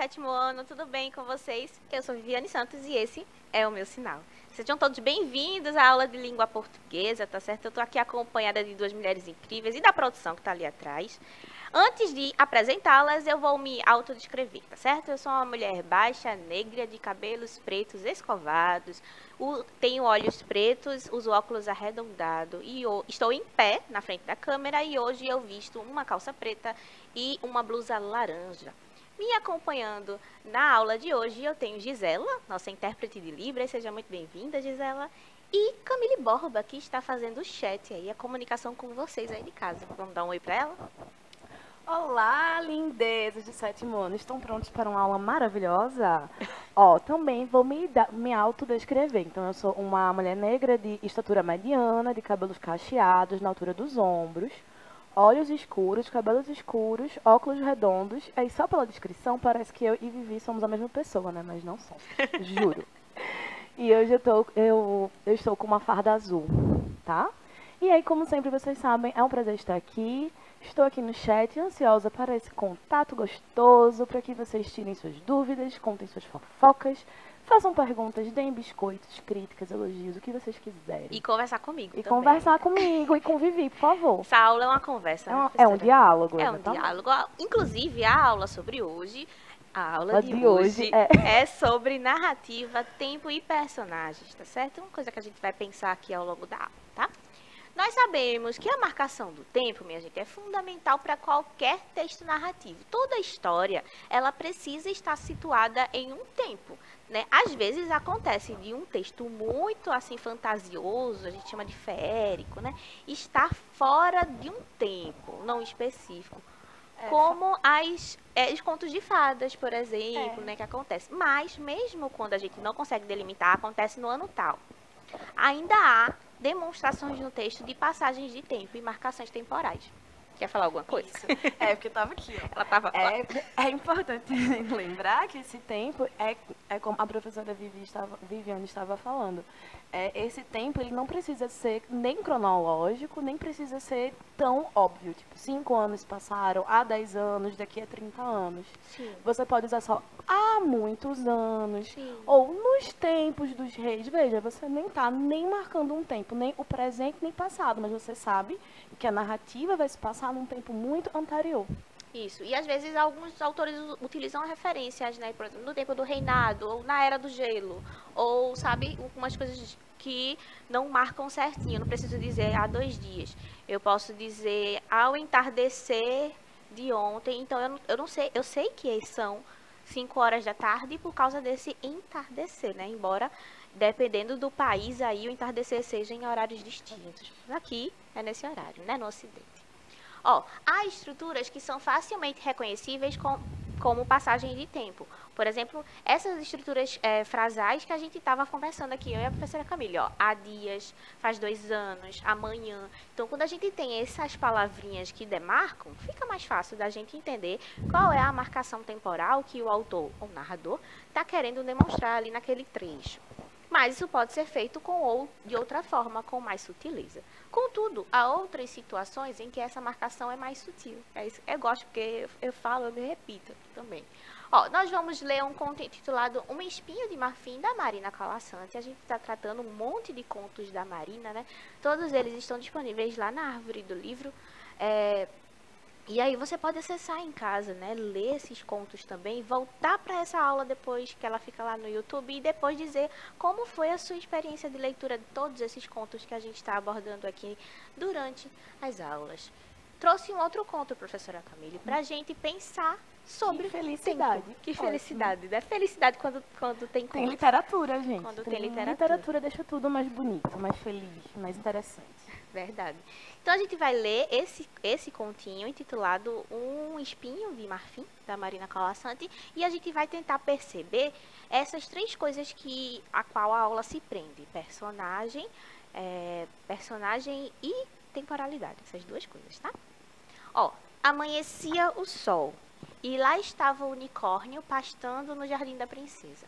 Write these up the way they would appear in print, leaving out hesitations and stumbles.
sétimo ano, tudo bem com vocês? Eu sou Viviane Santos e esse é o meu sinal. Sejam todos bem-vindos à aula de língua portuguesa, tá certo? Eu tô aqui acompanhada de duas mulheres incríveis e da produção que tá ali atrás. Antes de apresentá-las, eu vou me autodescrever, tá certo? Eu sou uma mulher baixa, negra, de cabelos pretos escovados, tenho olhos pretos, uso óculos arredondados e estou em pé na frente da câmera e hoje eu visto uma calça preta e uma blusa laranja. Me acompanhando na aula de hoje, eu tenho Gisela, nossa intérprete de Libras. Seja muito bem-vinda, Gisela. E Camille Borba, que está fazendo o chat aí, a comunicação com vocês aí de casa. Vamos dar um oi para ela? Olá, lindezas de sétimo ano. Estão prontos para uma aula maravilhosa? Também vou me autodescrever. Então, eu sou uma mulher negra de estatura mediana, de cabelos cacheados na altura dos ombros, olhos escuros, cabelos escuros, óculos redondos. Aí, só pela descrição, parece que eu e Vivi somos a mesma pessoa, né? Mas não somos, juro. E hoje eu estou com uma farda azul, tá? E aí, como sempre vocês sabem, é um prazer estar aqui. Estou aqui no chat, ansiosa para esse contato gostoso, para que vocês tirem suas dúvidas, contem suas fofocas, façam perguntas, deem biscoitos, críticas, elogios, o que vocês quiserem. E conversar comigo E também. conversar comigo e conviver, por favor. Essa aula é uma conversa, né, É um diálogo. É um exatamente. diálogo. Inclusive, a aula sobre hoje, a aula de hoje hoje é sobre narrativa, tempo e personagens, tá certo? Uma coisa que a gente vai pensar aqui ao longo da aula, tá? Nós sabemos que a marcação do tempo, minha gente, é fundamental para qualquer texto narrativo. Toda história, ela precisa estar situada em um tempo, né? Às vezes acontece de um texto muito assim fantasioso, a gente chama de feérico, né? Estar fora de um tempo não específico. Como os contos de fadas, por exemplo, né, que acontece. Mas mesmo quando a gente não consegue delimitar, acontece no ano tal. Ainda há demonstrações no texto de passagens de tempo e marcações temporais. Quer falar alguma coisa? Isso. Porque estava aqui, ó. Ela estava É importante lembrar que esse tempo é como a professora Viviane estava falando. Esse tempo ele não precisa ser nem cronológico, nem precisa ser tão óbvio. Tipo, 5 anos passaram, há 10 anos, daqui a 30 anos. Sim. Você pode usar só há muitos anos. Sim. Ou nos tempos dos reis. Veja, você nem está nem marcando um tempo, nem o presente, nem passado. Mas você sabe que a narrativa vai se passar num tempo muito anterior. Isso. E às vezes alguns autores utilizam referências, né, por exemplo, no tempo do reinado, ou na era do gelo, ou, sabe, algumas coisas que não marcam certinho. Eu não preciso dizer há 2 dias. Eu posso dizer ao entardecer de ontem. Então, eu não sei, eu sei que são 5 horas da tarde por causa desse entardecer, né? Embora, dependendo do país, aí o entardecer seja em horários distintos. Aqui é nesse horário, né? No Ocidente. Há estruturas que são facilmente reconhecíveis como passagem de tempo. Por exemplo, essas estruturas frasais que a gente estava conversando aqui, eu e a professora Camille, há dias, faz 2 anos, amanhã. Então, quando a gente tem essas palavrinhas que demarcam, fica mais fácil da gente entender qual é a marcação temporal que o autor ou narrador está querendo demonstrar ali naquele trecho. Mas isso pode ser feito de outra forma, com mais sutileza. Contudo, há outras situações em que essa marcação é mais sutil. Eu gosto porque eu falo, eu me repito também. Nós vamos ler um conto intitulado Um Espinho de Marfim, da Marina Colasanti. A gente está tratando um monte de contos da Marina, né? Todos eles estão disponíveis lá na árvore do livro. E aí você pode acessar em casa, né? Ler esses contos também, voltar para essa aula depois que ela fica lá no YouTube e depois dizer como foi a sua experiência de leitura de todos esses contos que a gente está abordando aqui durante as aulas. Trouxe um outro conto, professora Camille, para a gente pensar sobre que felicidade. Tempo. Que felicidade, né? Felicidade quando tem conto. Tem literatura, gente. Quando tem literatura deixa tudo mais bonito, mais feliz, mais interessante. Verdade. Então, a gente vai ler esse continho intitulado Um Espinho de Marfim, da Marina Colasanti, e a gente vai tentar perceber essas 3 coisas a qual a aula se prende. Personagem e temporalidade. Essas 2 coisas, tá? Amanhecia o sol, e lá estava o unicórnio pastando no jardim da princesa.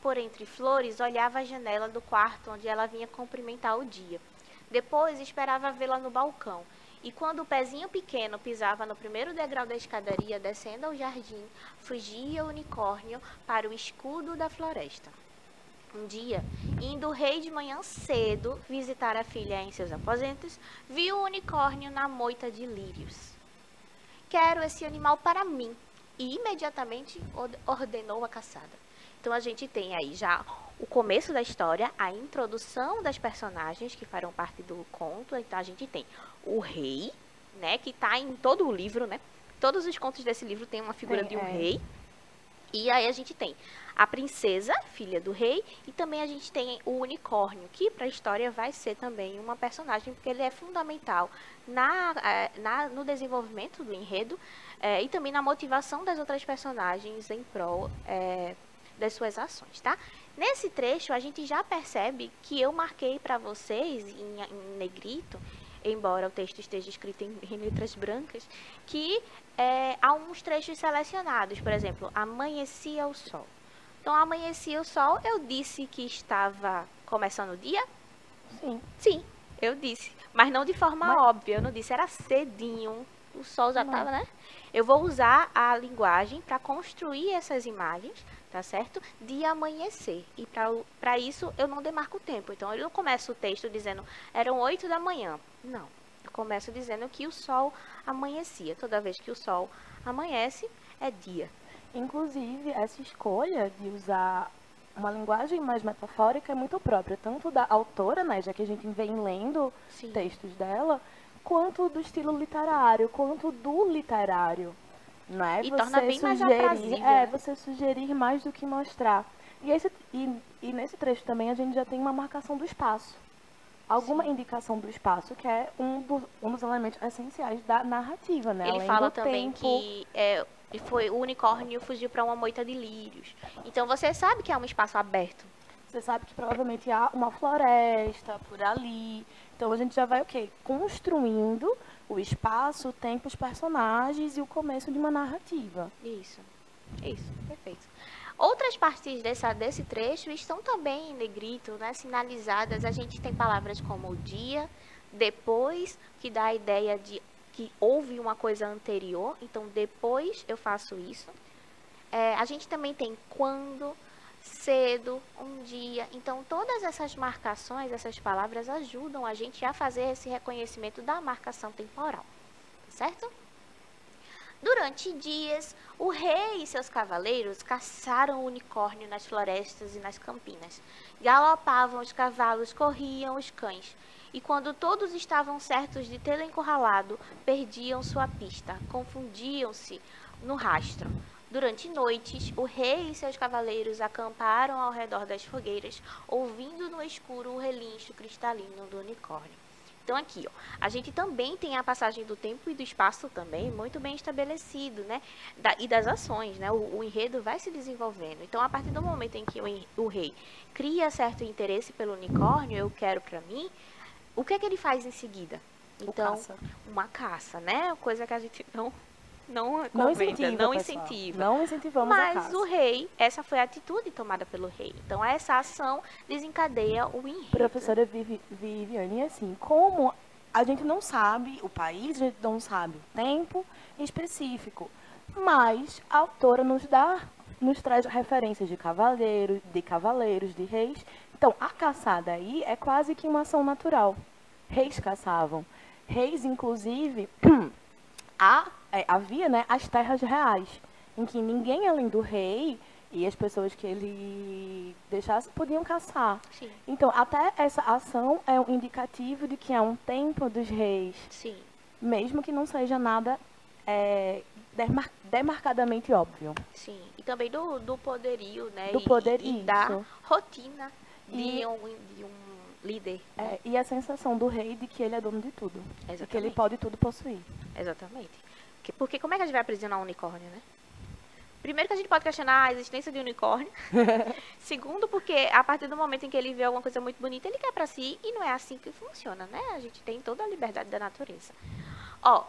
Por entre flores, olhava a janela do quarto onde ela vinha cumprimentar o dia. Depois esperava vê-la no balcão E quando o pezinho pequeno pisava no primeiro degrau da escadaria, descendo ao jardim, fugia o unicórnio para o escudo da floresta. Um dia, indo o rei de manhã cedo visitar a filha em seus aposentos, viu o unicórnio na moita de lírios. Quero esse animal para mim. E imediatamente ordenou a caçada. Então a gente tem aí já o começo da história, a introdução das personagens que farão parte do conto. Então a gente tem o rei, né, que está em todo o livro, né? Todos os contos desse livro tem uma figura de um rei. E aí a gente tem a princesa, filha do rei, e também a gente tem o unicórnio, que para a história vai ser também uma personagem, porque ele é fundamental no desenvolvimento do enredo e também na motivação das outras personagens em prol das suas ações, tá? Nesse trecho, a gente já percebe que eu marquei para vocês em negrito, embora o texto esteja escrito em letras brancas, que há uns trechos selecionados. Por exemplo, amanhecia o sol. Então, amanhecia o sol, eu disse que estava começando o dia? Sim. Sim, eu disse. Mas não de forma óbvia, eu não disse, era cedinho, o sol já estava, né? Eu vou usar a linguagem para construir essas imagens, tá certo? De amanhecer. E para isso, eu não demarco o tempo. Então, eu não começo o texto dizendo, eram 8 da manhã. Não. Eu começo dizendo que o sol amanhecia. Toda vez que o sol amanhece, é dia. Inclusive, essa escolha de usar uma linguagem mais metafórica é muito própria, tanto da autora, né, já que a gente vem lendo textos dela, quanto do estilo literário, quanto do literário. Não é? E você torna bem mais aprazível, né? Você sugerir mais do que mostrar. E nesse trecho também a gente já tem uma marcação do espaço. Alguma indicação do espaço, que é um dos elementos essenciais da narrativa, né? Ele Além fala do também tempo, que o unicórnio fugiu para uma moita de lírios. Então você sabe que é um espaço aberto. você sabe que provavelmente há uma floresta por ali. Então a gente já vai o quê? Construindo o espaço, o tempo, os personagens e o começo de uma narrativa. Isso, perfeito. Outras partes desse trecho estão também em negrito, né, sinalizadas. A gente tem palavras como dia, depois, que dá a ideia de que houve uma coisa anterior, então depois eu faço isso. A gente também tem quando, cedo, um dia. Então todas essas marcações, essas palavras ajudam a gente a fazer esse reconhecimento da marcação temporal, certo? Durante dias, o rei e seus cavaleiros caçaram o unicórnio nas florestas e nas campinas. Galopavam os cavalos, corriam os cães. E quando todos estavam certos de tê-lo encurralado, perdiam sua pista, confundiam-se no rastro. Durante noites, o rei e seus cavaleiros acamparam ao redor das fogueiras, ouvindo no escuro o relincho cristalino do unicórnio. Então aqui, ó, a gente também tem a passagem do tempo e do espaço também muito bem estabelecido, né? E das ações, né? O enredo vai se desenvolvendo. Então, a partir do momento em que o rei cria certo interesse pelo unicórnio, eu quero para mim, o que é que ele faz em seguida? Então, uma caça, né? Coisa que a gente não incentiva. Não incentivamos a caça. Mas o rei, essa foi a atitude tomada pelo rei. Então, essa ação desencadeia o enredo. Professora Viviane, assim, como a gente não sabe o país, a gente não sabe o tempo específico, mas a autora nos traz referências de cavaleiros, de reis. Então, a caçada aí é quase que uma ação natural. Reis caçavam. Reis, inclusive, havia, né, as terras reais, em que ninguém além do rei e as pessoas que ele deixasse podiam caçar. Sim. Então, até essa ação é um indicativo de que é um tempo dos reis. Sim. Mesmo que não seja nada demarcadamente óbvio. Sim. E também do poderio, né? E da rotina de um líder. E a sensação do rei de que ele é dono de tudo. Exatamente. E que ele pode tudo possuir. Exatamente. Porque como é que a gente vai aprisionar um unicórnio, né? Primeiro que a gente pode questionar a existência de um unicórnio. Segundo, porque a partir do momento em que ele vê alguma coisa muito bonita, ele quer pra si e não é assim que funciona, né? A gente tem toda a liberdade da natureza. Ó,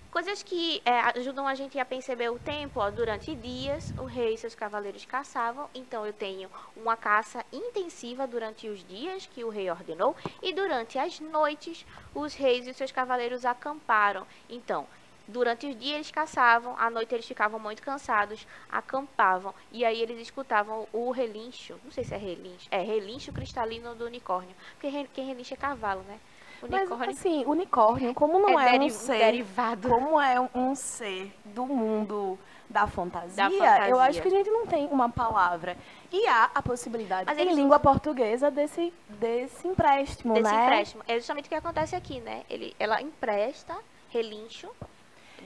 Coisas que ajudam a gente a perceber o tempo, ó, durante dias, o rei e seus cavaleiros caçavam, então eu tenho uma caça intensiva durante os dias que o rei ordenou, e durante as noites, os reis e seus cavaleiros acamparam. Então, durante os dias eles caçavam, à noite eles ficavam muito cansados, acampavam, e aí eles escutavam o relincho, não sei se é relincho cristalino do unicórnio, porque quem relincha é cavalo, né? Mas, Unicórnio assim, unicórnio, como não é um ser, derivado como é um ser do mundo da fantasia, da fantasia. eu acho que a gente não tem uma palavra. E há a possibilidade Mas em eles língua portuguesa desse empréstimo, desse né? empréstimo. É justamente o que acontece aqui, né? Ela empresta relincho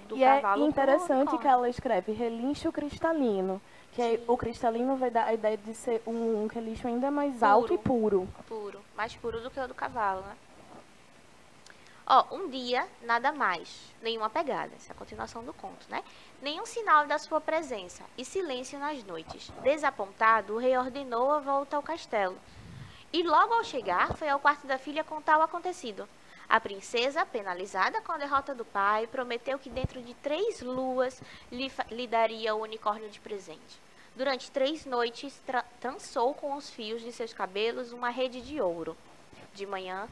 do E é cavalo interessante pro que ela escreve relincho cristalino, que aí o cristalino vai dar a ideia de ser um relincho ainda mais alto e puro. puro, mais puro do que o do cavalo, né? Ó, um dia, nada mais, nenhuma pegada, essa é a continuação do conto, né? Nenhum sinal da sua presença e silêncio nas noites. Desapontado, o rei ordenou a volta ao castelo. E logo ao chegar, foi ao quarto da filha contar o acontecido. A princesa, penalizada com a derrota do pai, prometeu que dentro de 3 luas lhe daria o unicórnio de presente. Durante 3 noites, trançou com os fios de seus cabelos uma rede de ouro. De manhã,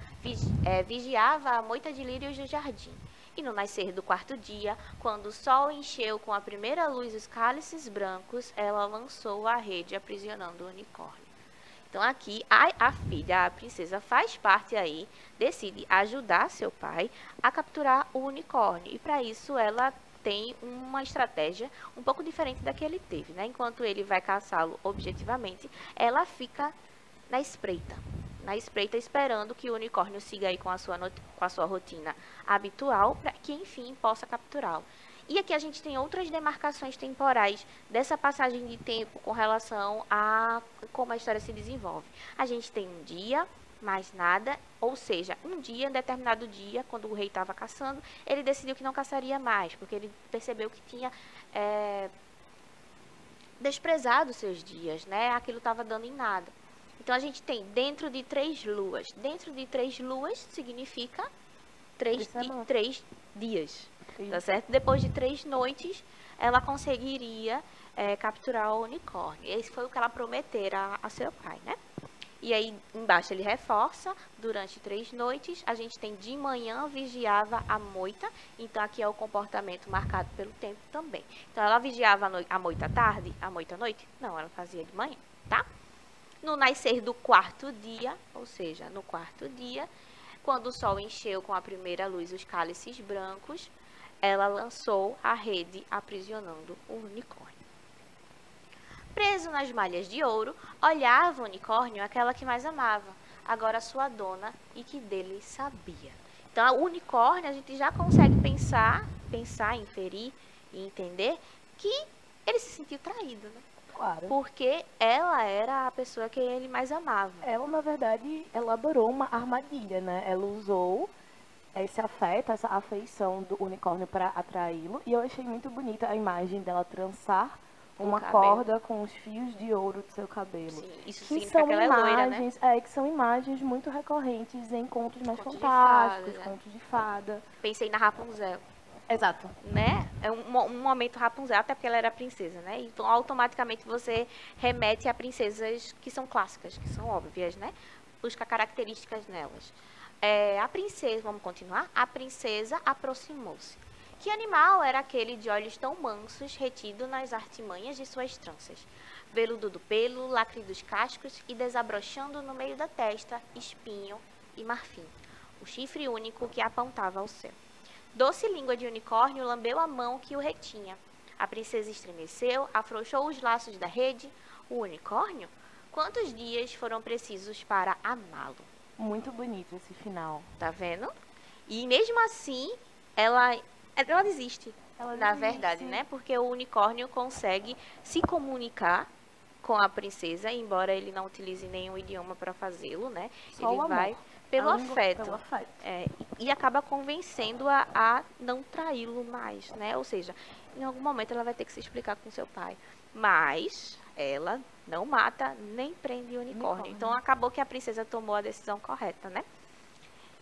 vigiava a moita de lírios do jardim. E no nascer do 4º dia, quando o sol encheu com a primeira luz os cálices brancos, ela lançou a rede aprisionando o unicórnio. Então aqui a filha, a princesa, faz parte aí, decide ajudar seu pai a capturar o unicórnio. E para isso ela tem uma estratégia um pouco diferente da que ele teve, né? Enquanto ele vai caçá-lo objetivamente, ela fica na espreita esperando que o unicórnio siga aí com a sua rotina habitual para que enfim possa capturá-lo. E aqui a gente tem outras demarcações temporais dessa passagem de tempo com relação a como a história se desenvolve. A gente tem um dia, mais nada, ou seja, um dia, um determinado dia, quando o rei estava caçando, ele decidiu que não caçaria mais, porque ele percebeu que tinha desprezado seus dias, né? Aquilo estava dando em nada. Então, a gente tem dentro de 3 luas. Dentro de 3 luas significa 3 dias. Tá certo? Depois de 3 noites, ela conseguiria capturar o unicórnio. Esse foi o que ela prometera a seu pai, né? E aí, embaixo, ele reforça, durante 3 noites, a gente tem de manhã, vigiava a moita. Então, aqui é o comportamento marcado pelo tempo também. Então, ela vigiava a moita à tarde, a moita à noite? Não, ela fazia de manhã, tá? No nascer do 4º dia, ou seja, no 4º dia, quando o sol encheu com a primeira luz os cálices brancos, ela lançou a rede aprisionando o unicórnio. Preso nas malhas de ouro, olhava o unicórnio aquela que mais amava, agora sua dona e que dele sabia. Então, o unicórnio, a gente já consegue pensar, inferir e entender que ele se sentiu traído, né? Claro. Porque ela era a pessoa que ele mais amava. Ela, na verdade, elaborou uma armadilha, né? Ela usou esse afeto, essa afeição do unicórnio para atraí-lo. E eu achei muito bonita a imagem dela trançar uma corda com os fios de ouro do seu cabelo. Sim, isso que significa que ela é loira, né? Que são imagens muito recorrentes em contos mais fantásticos, contos de fada. Pensei na Rapunzel. Exato. Né? É um momento Rapunzel, até porque ela era princesa, né? Então, automaticamente você remete a princesas que são clássicas, que são óbvias, né? Busca características nelas. A princesa, vamos continuar? A princesa aproximou-se. Que animal era aquele de olhos tão mansos, retido nas artimanhas de suas tranças? Veludo do pelo, lacre dos cascos e desabrochando no meio da testa, espinho e marfim. O chifre único que apontava ao céu. Doce língua de unicórnio lambeu a mão que o retinha. A princesa estremeceu, afrouxou os laços da rede. O unicórnio? Quantos dias foram precisos para amá-lo? Muito bonito esse final. Tá vendo? E mesmo assim, ela desiste, na verdade, né? Porque o unicórnio consegue se comunicar com a princesa, embora ele não utilize nenhum idioma para fazê-lo, né? Só ele vai pelo afeto. E acaba convencendo-a a não traí-lo mais, né? Ou seja, em algum momento ela vai ter que se explicar com seu pai. Mas ela não mata nem prende o unicórnio. Então acabou que a princesa tomou a decisão correta, né?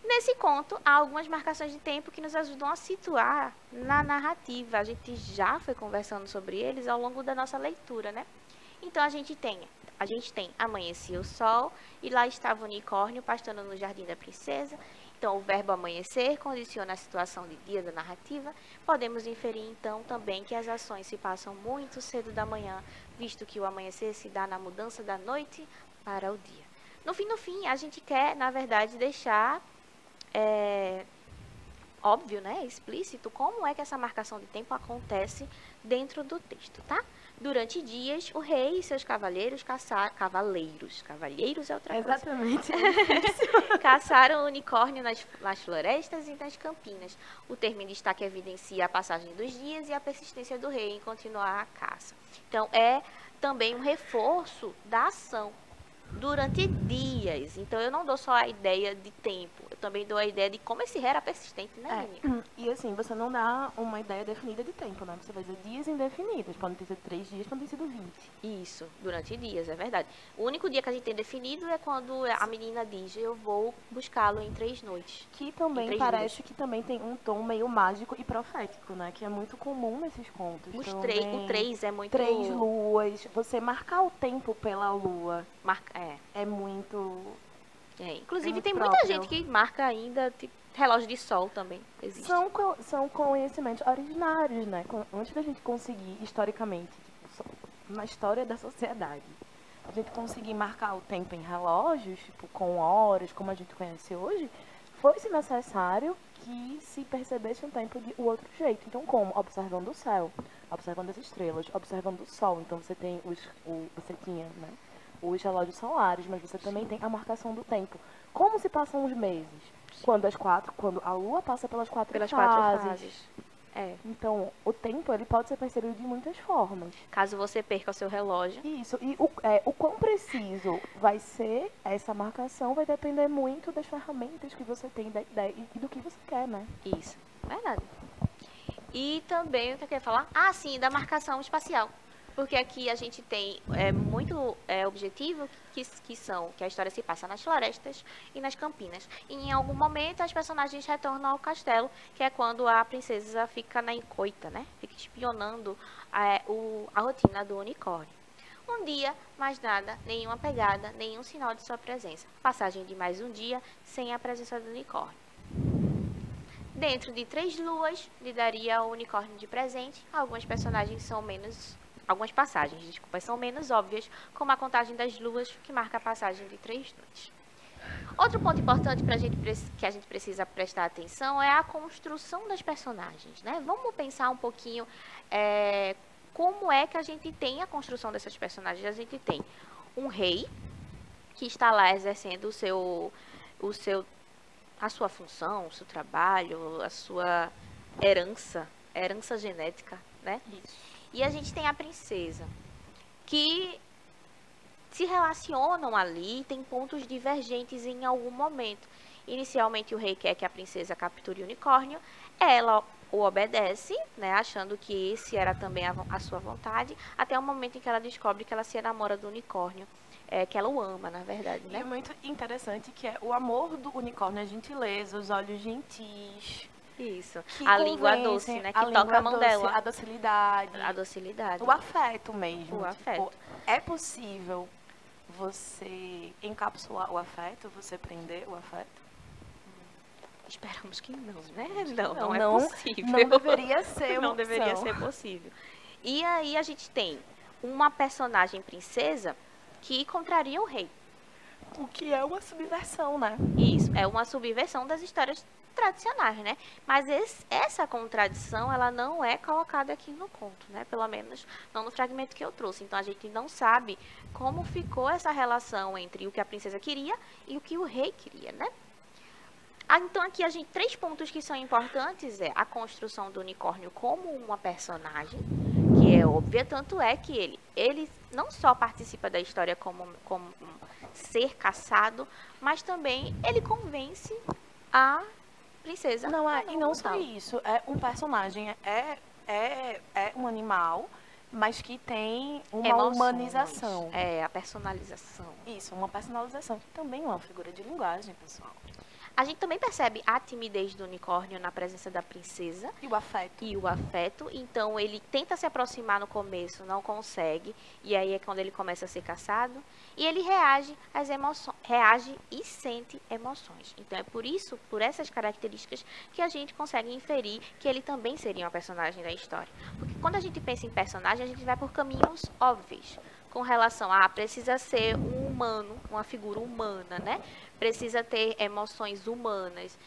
Nesse conto, há algumas marcações de tempo que nos ajudam a situar na narrativa. A gente já foi conversando sobre eles ao longo da nossa leitura, né? Então, a gente tem amanhecia o sol, e lá estava o unicórnio pastando no jardim da princesa. Então, o verbo amanhecer condiciona a situação de dia da narrativa. Podemos inferir, então, também que as ações se passam muito cedo da manhã, visto que o amanhecer se dá na mudança da noite para o dia. No fim, a gente quer, na verdade, deixar óbvio, né, explícito, como é que essa marcação de tempo acontece dentro do texto, tá? Durante dias, o rei e seus cavaleiros cavalheiros é outra coisa, Exatamente. caçaram o unicórnio nas florestas e nas campinas. O termo em destaque evidencia a passagem dos dias e a persistência do rei em continuar a caça. Então, é também um reforço da ação durante dias. Então, eu não dou só a ideia de tempo, eu também dou a ideia de como esse rei era persistente, né, menina? E assim, você não dá uma ideia definida de tempo, né? Você vai dizer dias indefinidos. Podem ter sido 3 dias, podem ter sido 20. Isso, durante dias, é verdade. O único dia que a gente tem definido é quando a menina diz, eu vou buscá-lo em 3 noites. Que Em também 3 parece luas. que também tem um tom meio mágico e profético, né? Que é muito comum nesses contos. O Também, 3 é muito... 3 luas. Você marcar o tempo pela lua É. é muito... Inclusive, muito tem muita próprio. gente que marca ainda, tipo, relógio de sol também existe. São conhecimentos originários, né? Antes da gente conseguir, historicamente, na história da sociedade, a gente conseguir marcar o tempo em relógios, tipo, com horas, como a gente conhece hoje, foi-se necessário que se percebesse um tempo de outro jeito. Então, como? Observando o céu, observando as estrelas, observando o sol. Então, você tem você tinha, né, os relógios solares, mas você também tem a marcação do tempo. Como se passam os meses? Quando a lua passa pelas quatro fases. É. Então, o tempo ele pode ser percebido de muitas formas. Caso você perca o seu relógio. Isso. E o quão preciso vai ser essa marcação vai depender muito das ferramentas que você tem, da ideia e do que você quer, né? Isso, verdade. E também, o que eu queria falar? Ah, sim, da marcação espacial. Porque aqui a gente tem muito objetivo que a história se passa nas florestas e nas campinas. E em algum momento as personagens retornam ao castelo, que é quando a princesa fica na encoita, né? Fica espionando a rotina do unicórnio. Um dia, mais nada, nenhuma pegada, nenhum sinal de sua presença. Passagem de mais um dia sem a presença do unicórnio. Dentro de 3 luas, lhe daria o unicórnio de presente. Algumas passagens são menos óbvias, como a contagem das luas, que marca a passagem de 3 noites. Outro ponto importante que a gente precisa prestar atenção é a construção das personagens, né? Vamos pensar um pouquinho como é que a gente tem a construção dessas personagens. A gente tem um rei que está lá exercendo a sua função, o seu trabalho, a sua herança genética, né? Isso. E a gente tem a princesa, que se relacionam ali, tem pontos divergentes em algum momento. Inicialmente, o rei quer que a princesa capture o unicórnio, ela o obedece, né, achando que esse era também a sua vontade, até o momento em que ela descobre que ela se enamora do unicórnio, que ela o ama, na verdade, E né? é muito interessante que é o amor do unicórnio, a gentileza, os olhos gentis. Isso. Que A língua convencem, doce, né, a que toca língua a mão doce, dela. a docilidade, A docilidade. o afeto mesmo. O afeto. É possível você encapsular o afeto, você prender o afeto? Esperamos que não, né? Não, é não, possível. não deveria ser uma Não deveria opção. ser possível. E aí a gente tem uma personagem princesa que contraria o rei. O que é uma subversão, né? Isso, é uma subversão das histórias tradicionais, né? Mas essa contradição, ela não é colocada aqui no conto, né? Pelo menos não no fragmento que eu trouxe. Então a gente não sabe como ficou essa relação entre o que a princesa queria e o que o rei queria, né? Então aqui a gente 3 pontos que são importantes é a construção do unicórnio como uma personagem, que é óbvia, tanto é que ele não só participa da história como um ser caçado, mas também ele convence a princesa. E não só isso, é um personagem, é um animal, mas que tem uma Emoções, humanização. A personalização. Isso, uma personalização, que também é uma figura de linguagem, pessoal. A gente também percebe a timidez do unicórnio na presença da princesa. E o afeto. E o afeto. Então, ele tenta se aproximar no começo, não consegue. E aí é quando ele começa a ser caçado. E ele reage às emoções, reage e sente emoções. Então, é por isso, por essas características, que a gente consegue inferir que ele também seria uma personagem da história. Porque quando a gente pensa em personagem, a gente vai por caminhos óbvios. Com relação a, precisa ser um humano, uma figura humana, né? Precisa ter emoções humanas.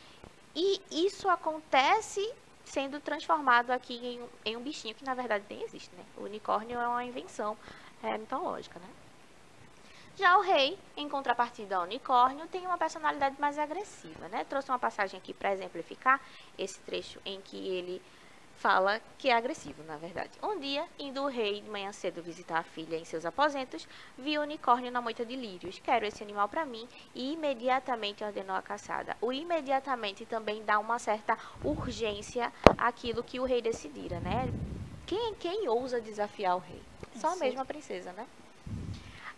E isso acontece sendo transformado aqui em um bichinho que, na verdade, nem existe, né? O unicórnio é uma invenção mitológica, né? Já o rei, em contrapartida ao unicórnio, tem uma personalidade mais agressiva, né? Trouxe uma passagem aqui para exemplificar esse trecho em que ele fala que é agressivo, na verdade. Um dia, indo o rei de manhã cedo visitar a filha em seus aposentos, viu o unicórnio na moita de lírios. Quero esse animal para mim, e imediatamente ordenou a caçada. O imediatamente também dá uma certa urgência àquilo que o rei decidira, né? Quem ousa desafiar o rei? Só mesmo a princesa, né?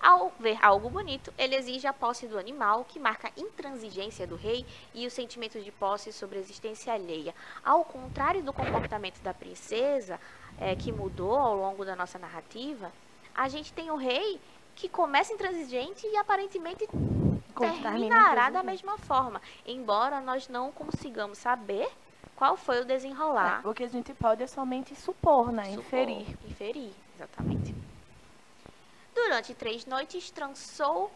Ao ver algo bonito, ele exige a posse do animal, que marca a intransigência do rei e o sentimento de posse sobre a existência alheia. Ao contrário do comportamento da princesa, que mudou ao longo da nossa narrativa, a gente tem o rei que começa intransigente e aparentemente terminará da mesma forma, embora nós não consigamos saber qual foi o desenrolar. O que a gente pode é somente supor, né? Inferir. Inferir, exatamente. Durante 3 noites, trançou...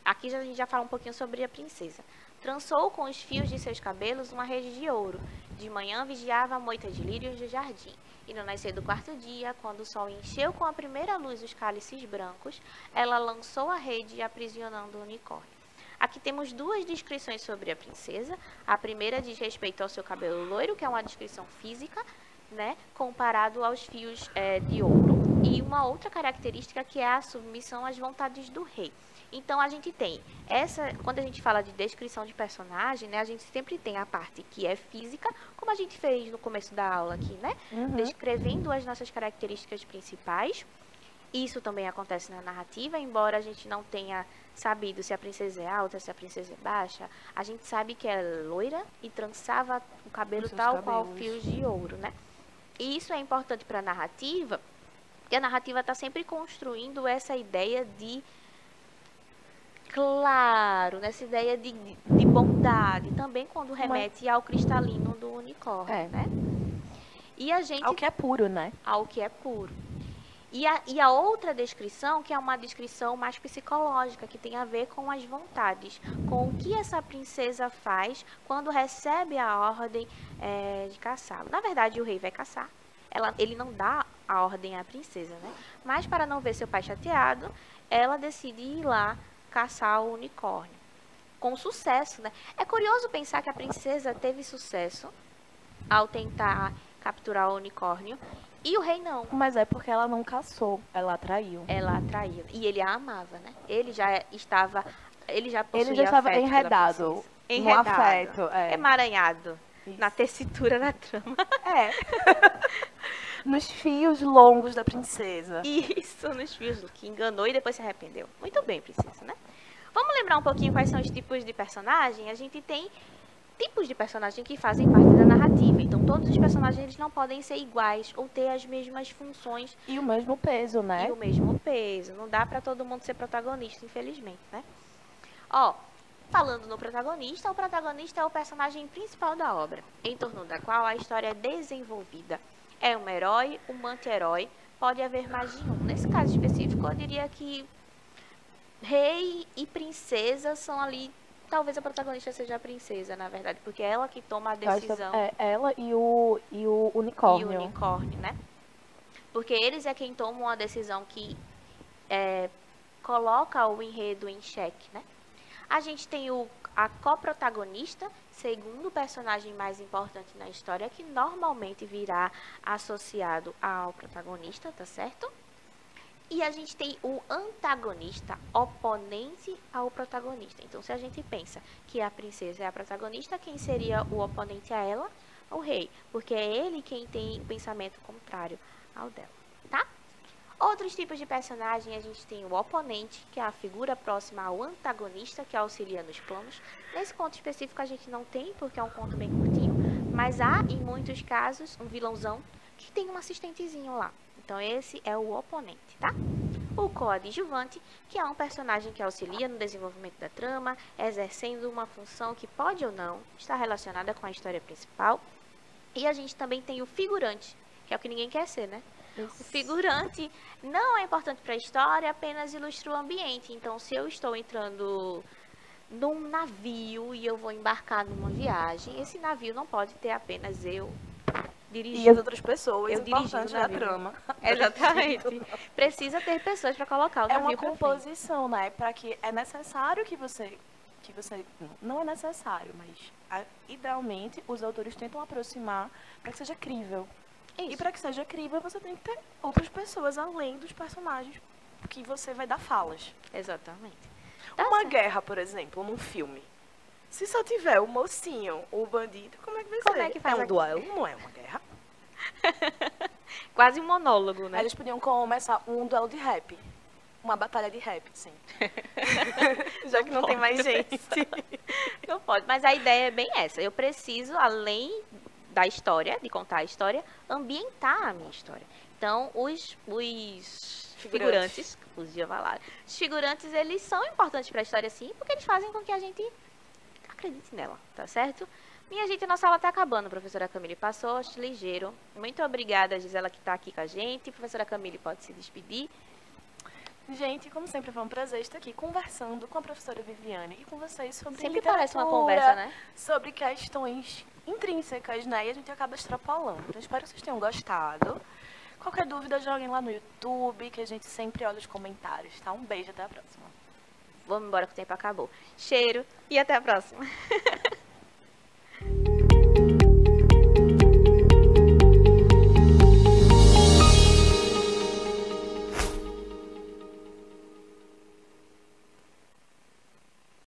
Aqui a gente já fala um pouquinho sobre a princesa. Trançou com os fios de seus cabelos uma rede de ouro. De manhã vigiava a moita de lírios do jardim. E no nascer do 4º dia, quando o sol encheu com a primeira luz os cálices brancos, ela lançou a rede aprisionando o unicórnio. Aqui temos 2 descrições sobre a princesa. A primeira diz respeito ao seu cabelo loiro, que é uma descrição física, né, comparado aos fios de ouro. E uma outra característica que é a submissão às vontades do rei. Então, a gente tem quando a gente fala de descrição de personagem, né, a gente sempre tem a parte que é física, como a gente fez no começo da aula aqui, né? Descrevendo as nossas características principais. Isso também acontece na narrativa, embora a gente não tenha sabido se a princesa é alta, se a princesa é baixa. A gente sabe que ela é loira e trançava o cabelo tal qual fios de ouro, né? E isso é importante para a narrativa, porque a narrativa está sempre construindo essa ideia de claro, nessa ideia de bondade, também quando remete ao cristalino do unicórnio, né? E a gente... Ao que é puro, né? Ao que é puro. E a outra descrição, que é uma descrição mais psicológica, que tem a ver com as vontades, com o que essa princesa faz quando recebe a ordem de caçá-lo. Na verdade, o rei vai caçar. Ele não dá a ordem à princesa, né? Mas para não ver seu pai chateado, ela decide ir lá caçar o unicórnio. Com sucesso, né? É curioso pensar que a princesa teve sucesso ao tentar capturar o unicórnio e o rei não. Mas é porque ela não caçou, ela atraiu. Ela atraiu. E ele a amava, né? Ele já estava enredado no afeto. Emaranhado. Isso. Na tessitura da trama. Nos fios longos da princesa. Isso, nos fios que enganou e depois se arrependeu. Muito bem, princesa, né? Vamos lembrar um pouquinho quais são os tipos de personagem? A gente tem tipos de personagem que fazem parte da narrativa. Então, todos os personagens eles não podem ser iguais ou ter as mesmas funções. E o mesmo peso, né? E o mesmo peso. Não dá pra todo mundo ser protagonista, infelizmente, né? Ó, falando no protagonista, o protagonista é o personagem principal da obra, em torno da qual a história é desenvolvida. É um herói, um anti-herói, pode haver mais de um. Nesse caso específico, eu diria que rei e princesa são ali. Talvez a protagonista seja a princesa, na verdade, porque é ela que toma a decisão. É ela e o unicórnio. E o unicórnio, né? Porque eles é quem tomam a decisão que coloca o enredo em xeque, né? A gente tem a coprotagonista, segundo personagem mais importante na história, que normalmente virá associado ao protagonista, tá certo? E a gente tem o antagonista, oponente ao protagonista. Então, se a gente pensa que a princesa é a protagonista, quem seria o oponente a ela? O rei, porque é ele quem tem o pensamento contrário ao dela, tá? Outros tipos de personagem, a gente tem o oponente, que é a figura próxima ao antagonista, que auxilia nos planos. Nesse conto específico a gente não tem, porque é um conto bem curtinho, mas há, em muitos casos, um vilãozão que tem um assistentezinho lá. Então esse é o oponente, tá? O coadjuvante, que é um personagem que auxilia no desenvolvimento da trama, exercendo uma função que pode ou não estar relacionada com a história principal. E a gente também tem o figurante, que é o que ninguém quer ser, né? O figurante não é importante para a história, apenas ilustra o ambiente. Então, se eu estou entrando num navio e eu vou embarcar numa viagem, esse navio não pode ter apenas eu dirigindo. E as outras pessoas, Eu importantes dirigindo o da navio. trama. Exatamente. Precisa ter pessoas para colocar o É navio uma pra frente. composição, né? Para que é necessário que você não é necessário, mas idealmente os autores tentam aproximar para que seja crível. E Isso. para que seja crível, você tem que ter outras pessoas além dos personagens que você vai dar falas. Exatamente. Tá Uma certo. guerra, por exemplo, num filme. Se só tiver o mocinho, o bandido, como é que vai Como ser? é que faz um aqui? duelo, não é uma guerra. Quase um monólogo, né? Aí eles podiam começar um duelo de rap. Uma batalha de rap, sim. Já que não tem mais gente. Não pode, mas a ideia é bem essa. Eu preciso, além da história, de contar a história, ambientar a minha história. Então, os figurantes, podia falar, os figurantes, eles são importantes para a história, sim, porque eles fazem com que a gente acredite nela, tá certo? Minha gente, a nossa aula está acabando, professora Camille. Passou, acho, ligeiro. Muito obrigada, Gisela, que está aqui com a gente. Professora Camille, pode se despedir. Gente, como sempre, foi um prazer estar aqui conversando com a professora Viviane e com vocês sobre Sempre literatura, parece uma conversa, né? sobre questões intrínsecas, né? E a gente acaba extrapolando. Então, espero que vocês tenham gostado. Qualquer dúvida, joguem lá no YouTube, que a gente sempre olha os comentários, tá? Um beijo, até a próxima. Vamos embora que o tempo acabou. Cheiro e até a próxima.